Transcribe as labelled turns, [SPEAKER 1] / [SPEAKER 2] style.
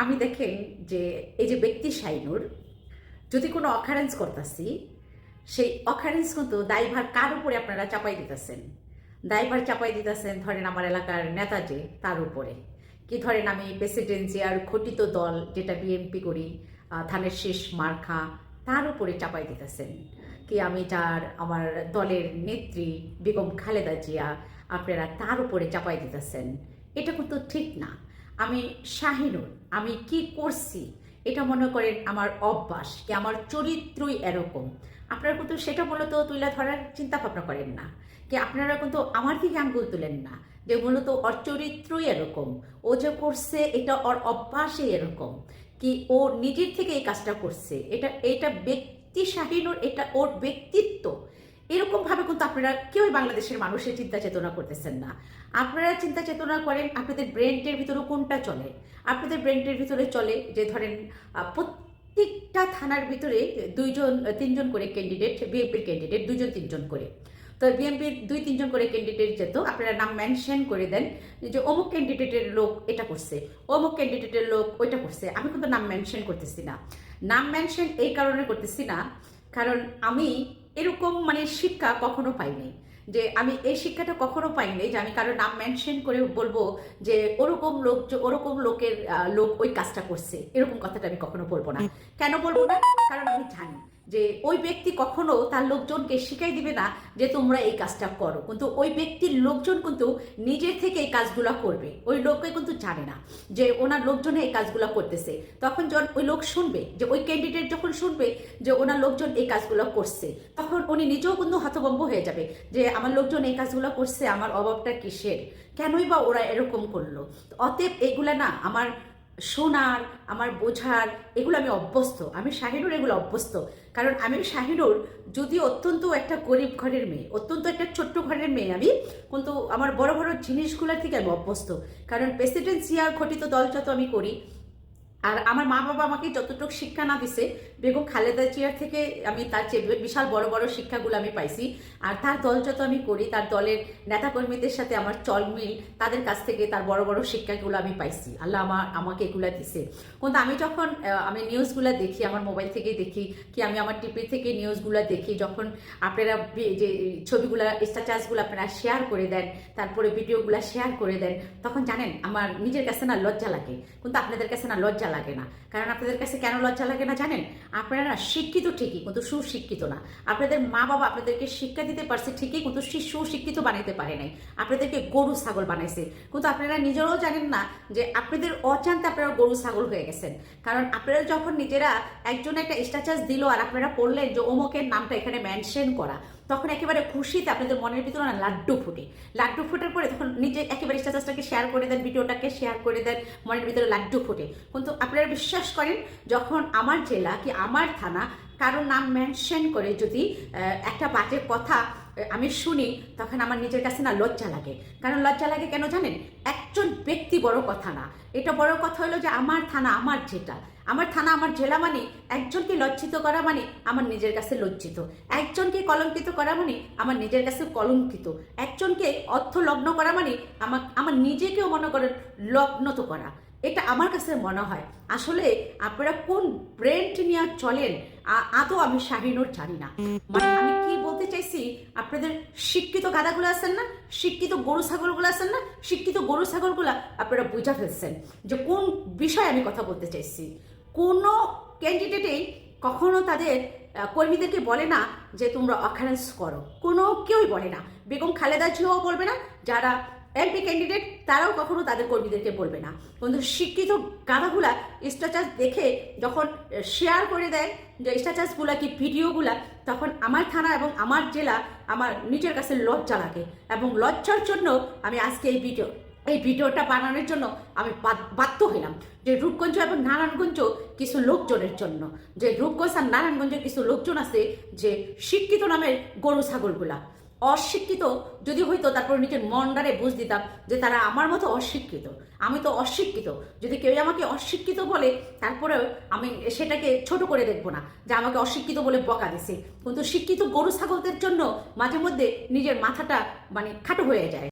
[SPEAKER 1] আমি দেখেন যে এই যে ব্যক্তি শাইনুর যদি কোনো অকারেন্স করতেছি, সেই অকারেন্স কিন্তু দায়ভার কার উপরে আপনারা চাপাই দিতেছেন। দায়ভার চাপাই দিতেছেন ধরেন আমার এলাকার নেতা যে তার উপরে, কি ধরেন আমি প্রেসিডেন্সিয়ার ঘটিত দল যেটা বিএনপি করি, ধানের শীষ মার্কা, তার উপরে চাপাই দিতেছেন। কি আমি আমার দলের নেত্রী বেগম খালেদা জিয়া, আপনারা তার উপরে চাপাই দিতেছেন। এটা কিন্তু ঠিক না। আমি শাহিনুর, আমি কি করছি এটা মনে করেন আমার অভ্যাস, কি আমার চরিত্রই এরকম। আপনারা কিন্তু সেটা মূলত তুলে ধরার চিন্তা ভাবনা করেন না, কি আপনারা কিন্তু আমার দিকে আঙ্গুল তুলেন না যে মূলত ওর চরিত্রই এরকম, ও যে করছে এটা ওর অভ্যাসই এরকম, কি ও নিজের থেকে এই কাজটা করছে, এটা ব্যক্তি শাহিনুর, এটা ওর ব্যক্তিত্ব। এরকম ভাবে কিন্তু আপনারা কেউই বাংলাদেশের মানুষের চিন্তা চেতনা করতেছেন না। আপনারা চিন্তা চেতনা করেন আপনাদের ব্রেনের ভিতরে কোনটা চলে। আপনাদের ব্রেনের ভিতরে চলে যে ধরেন প্রত্যেকটা থানার ভিতরে তিনজন করে ক্যান্ডিডেট, বিএনপির ক্যান্ডিডেট দুইজন তিনজন করে, তো বিএনপির 2-3 জন করে ক্যান্ডিডেট যেত, আপনারা নাম মেনশন করে দেন যে অমুক ক্যান্ডিডেটের লোক এটা করছে, অমুক ক্যান্ডিডেটের লোক ওইটা করছে। আমি কিন্তু নাম মেনশন করতেছি না। নাম মেনশন এই কারণে করতেছি না, কারণ আমি এরকম শিক্ষা কখনো পাইনি, যে আমি এই শিক্ষাটা কখনো পাইনি যে আমি কারো নাম মেনশন করে বলবো যে ওরকম লোকের লোক ওই কাজটা করছে, এরকম কথাটা আমি কখনো বলবো না। কেন বলবো না? কারণ আমি জানি যে ওই ব্যক্তি কখনো তার লোকজনকে শিখাই দিবে না যে তোমরা এই কাজটা করো, কিন্তু ওই ব্যক্তির লোকজন কিন্তু নিজের থেকে এই কাজগুলো করবে। ওই লোককে কিন্তু জানে না যে ওনার লোকজনে এই কাজগুলো করতেছে। তখন যখন ওই লোক শুনবে, যে ওই ক্যান্ডিডেট যখন শুনবে যে ওনার লোকজন এই কাজগুলো করছে, তখন উনি নিজেও কিন্তু হতভম্ব হয়ে যাবে যে আমার লোকজন এই কাজগুলো করছে, আমার অভাবটা কিসের, কেনই বা ওরা এরকম করলো। অতএব এগুলা না আমার শোনার, আমার বোঝার, এগুলো আমি অভ্যস্ত। আমি শাহিনুর এগুলো অভ্যস্ত, কারণ আমি শাহিনুর যদি অত্যন্ত একটা গরিব ঘরের মেয়ে, অত্যন্ত একটা ছোট্ট ঘরের মেয়ে, আমি কিন্তু আমার বড় বড় জিনিসগুলোর থেকে আমি অভ্যস্ত। কারণ প্রেসিডেন্সিয়াল ঘটিত দল যত আমি করি, আর আমার মা বাবা আমাকে যতটুকু শিক্ষা না দিছে বেগম খালেদা জিয়ার থেকে আমি তার চেয়ে বিশাল বড় বড় শিক্ষাগুলো আমি পাইছি। আর তার দল যত আমি করি, তার দলের নেতাকর্মীদের সাথে আমার চলমিল, তাদের কাছ থেকে তার বড় বড় শিক্ষাগুলো আমি পাইছি। আল্লাহ আমাকে এগুলো দিছে। কিন্তু আমি যখন আমি নিউজগুলো দেখি, আমার মোবাইল থেকে দেখি, কি আমি আমার টিভি থেকে নিউজগুলো দেখি, যখন আপনারা যে ছবিগুলো স্ট্যাটাসগুলো আপনারা শেয়ার করে দেন, তারপরে ভিডিওগুলো শেয়ার করে দেন, তখন জানেন আমার নিজের কাছে না লজ্জা লাগে, কিন্তু আপনাদের কাছে না লজ্জা লাগে না। কারণ আপনাদের কাছে কেন লজ্জা লাগে না জানেন? আপনারা না শিক্ষিত ঠিকই, কিন্তু সুশিক্ষিত না। আপনাদের মা বাবা আপনাদেরকে শিক্ষা দিতে পারছে ঠিকই, কিন্তু সুশিক্ষিত বানাইতে পারে নাই। আপনাদেরকে গরু ছাগল বানাইছে, কিন্তু আপনারা নিজেরাও জানেন না যে আপনাদের অজান্তে আপনারা গরু ছাগল হয়ে গেছেন। কারণ আপনারা যখন নিজেরা একজন একটা স্ট্যাটাস দিল আর আপনারা পড়লেন যে অমুকের নামটা এখানে মেনশন করা, তখন একেবারে খুশিতে আপনাদের মনের ভিতরে না লাড্ডু ফুটে। লাড্ডু ফুটার পরে তখন নিজে একেবারে স্ট্যাটাসটাকে শেয়ার করে দেন, ভিডিওটাকে শেয়ার করে দেন, মনের ভিতরে লাড্ডু ফুটে। কিন্তু আপনারা বিশ্বাস করেন, যখন আমার জেলা কি আমার থানা কারো নাম মেনশন করে যদি একটা বাজে কথা আমি শুনি, তখন আমার নিজের কাছে না লজ্জা লাগে। কারণ লজ্জা লাগে কেন জানেন? একজন ব্যক্তি বড় কথা না, এটা বড় কথা হলো যে আমার থানা, আমার যেটা আমার থানা, আমার জেলা, মানে একজনকে লজ্জিত করা মানে আমার নিজের কাছে লজ্জিত, একজনকে কলঙ্কিত করা মানে আমার নিজের কাছে কলঙ্কিত, একজনকে অর্থ লগ্ন করা মানে আমার নিজেকেও মনে করেন লগ্নত করা। এটা আমার কাছে মনে হয় আসলে আপনারা কোন ব্রেন্ড নিয়ে চলেন আদৌ আমি শাহিনুর জানি না। আমি কি বলতে চাইছি, আপনাদের শিক্ষিত গাধাগুলো আছেন না, শিক্ষিত গরু ছাগলগুলো আছেন না, শিক্ষিত গরু ছাগলগুলা আপনারা বুঝা ফেলছেন যে কোন বিষয়ে আমি কথা বলতে চাইছি। কোনো ক্যান্ডিডেটেই কখনো তাদের কর্মীদেরকে বলে না যে তোমরা অকারেন্স করো, কোনো কেউই বলে না। বেগম খালেদা জিয়াও বলবে না, যারা এমপি ক্যান্ডিডেট তারাও কখনো তাদের কর্মীদেরকে বলবে না। কিন্তু শিক্ষিত গাধাগুলা স্ট্যাটাস দেখে যখন শেয়ার করে দেয় যে স্ট্যাটাসগুলা কি ভিডিওগুলা, তখন আমার থানা এবং আমার জেলা আমার নিজের কাছে লজ্জা লাগে। এবং লজ্জার জন্য আমি আজকে এই ভিডিওটা বানানোর জন্য আমি বাধ্য হইলাম, যে রূপগঞ্জ এবং নারায়ণগঞ্জ কিছু লোকজনের জন্য, যে রূপগঞ্জ আর নারায়ণগঞ্জের কিছু লোকজন আছে যে শিক্ষিত নামের গরু ছাগলগুলা। অশিক্ষিত যদি হইতো তারপর নিজের মনটারে বুঝ দিতাম যে তারা আমার মতো অশিক্ষিত, আমি তো অশিক্ষিত। যদি কেউ আমাকে অশিক্ষিত বলে, তারপরেও আমি সেটাকে ছোট করে দেখবো না যে আমাকে অশিক্ষিত বলে বকা দিছে। কিন্তু শিক্ষিত গরু ছাগলদের জন্য মাঝে মধ্যে নিজের মাথাটা খাটো হয়ে যায়।